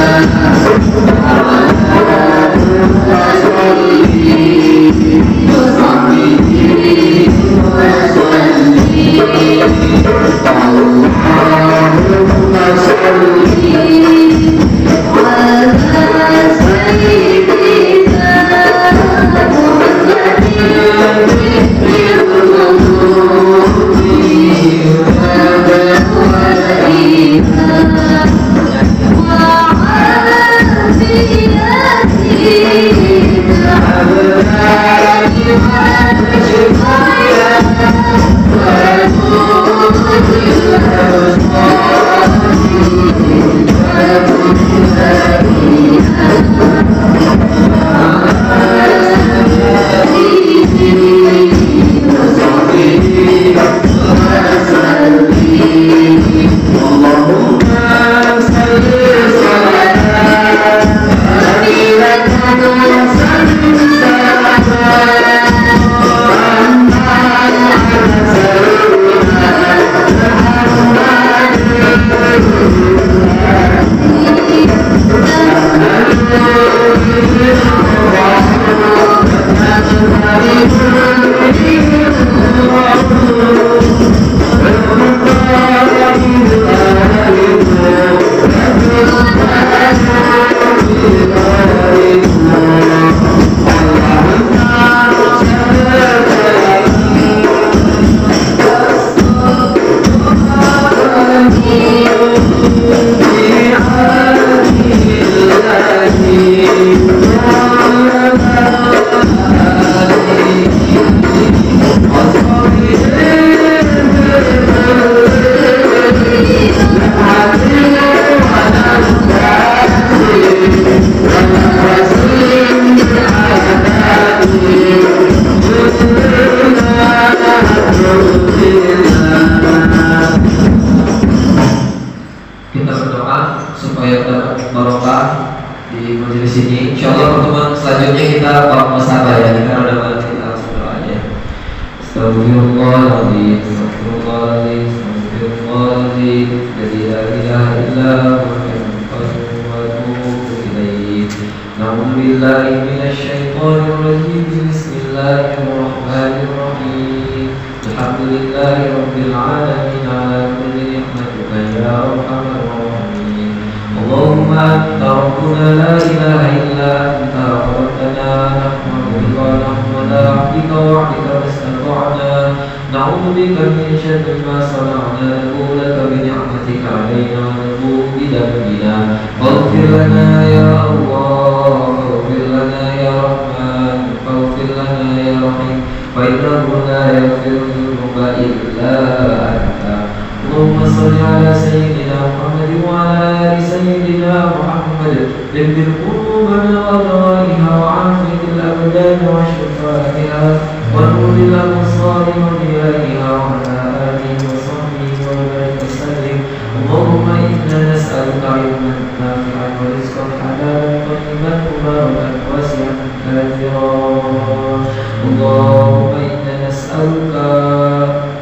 barokah di majelis ini. Insyaallah pertemuan selanjutnya kita bab musabah ya. Kita udah balik kita langsung doa aja. Astagfirullahaladzim, astagfirullahaladzim, astagfirullahaladzim. La ilaha illa نعوذ بالله من الشيطان الرجيم بسم الله الرحمن الرحيم الحمد لله رب العالمين على كل نعمتك يا أرحم الراحمين اللهم أنت ربنا لا إله إلا أنت خلقتنا نحمد بك ونحمد عبدك وعدك ما استطعنا نعوذ بك من شر ما صنعنا نبوء لك بنعمتك علينا ونبوء بذنبنا فاغفر لنا يا الله فاغفر لنا يا رحمن فاغفر لنا يا رحيم فإنه لا يغفر الذنوب إلا أنت اللهم صل على سيدنا محمد وعلى آل سيدنا محمد طب قلوبنا وأدوائها وعافية الأبدان وشفائها ونور الأبصار وضيائها وعلى آله وصحبه وبارك وسلم اللهم إنا نسألك علما نافعا ورزقا حلالا طيبا مباركا واسعا كثيرا اللهم إنا نسألك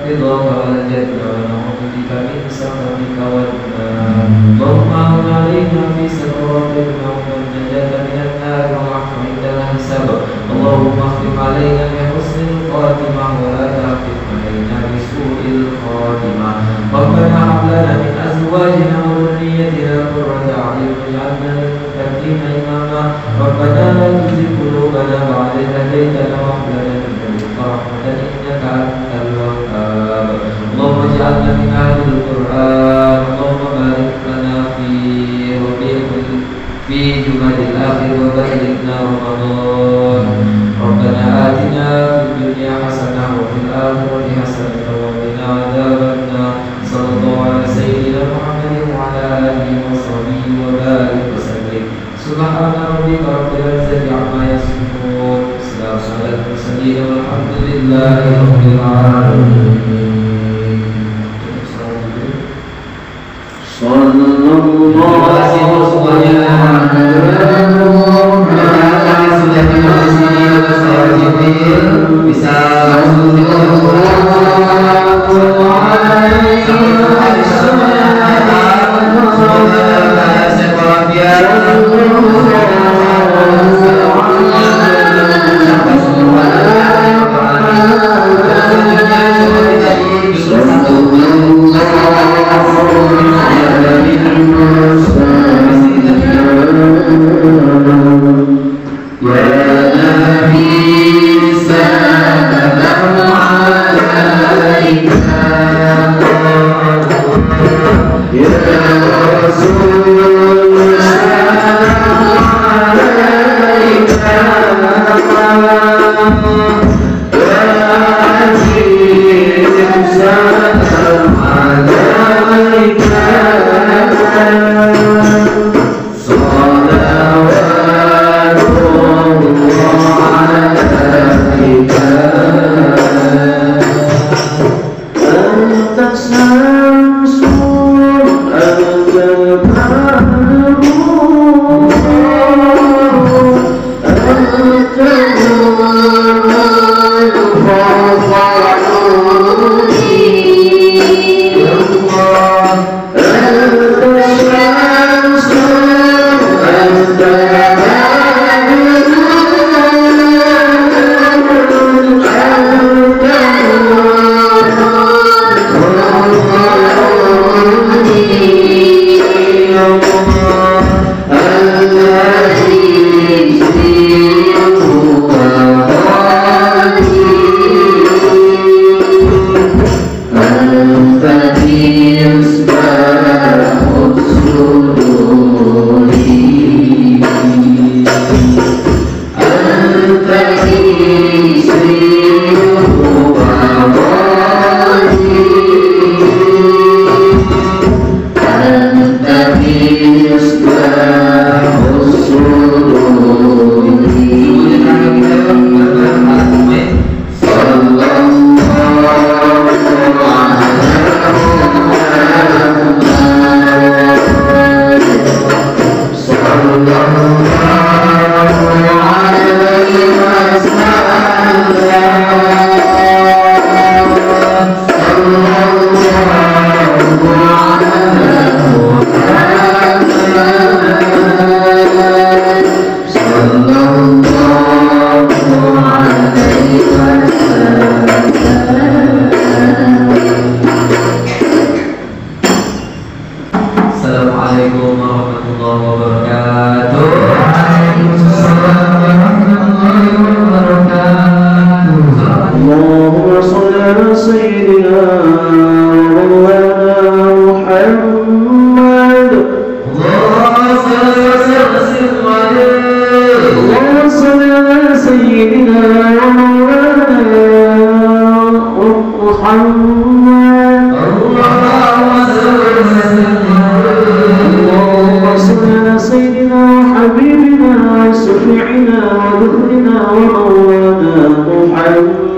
رضاك والجنة ونعوذ بك من سخطك والنار اللهم أعن علينا في سكرات الموت والنجاة من النار والعفو عند الحساب اللهم اختم علينا بحسن الخاتمة ولا تختم علينا بسوء الخاتمة ربنا هب لنا من أزواجنا وذريتنا قرة أعين واجعلنا للمتقين إماما ربنا لا تزغ قلوبنا بعد إذ هديتنا وهب لنا من لدنك رحمة إنك أنت الوهاب اللهم اجعلنا من أهل القرآن اللهم بارك لنا في جمل الآخر وبلغنا رمضان ربنا آتنا في الدنيا حسنة وفي الآخرة حسنة وقنا عذاب النار صلى الله على سيدنا محمد وعلى آله وصحبه وبارك وسلم سبحان ربك رب العزة عما يصفون وسلام على المرسلين والحمد لله رب العالمين. Terima kasih untuk semuanya. Kami sudah tiba di sini, saya Jibril bisa langsung semoga sehat walafiat. Assalamualaikum warahmatullahi wabarakatuh. Allahumma shalli ala sayyidina Muhammad. Allahumma shalli ala sayyidina Muhammad. اللهم صل على سيدنا وحبيبنا وشفيعنا وذكرنا ومولانا محمد.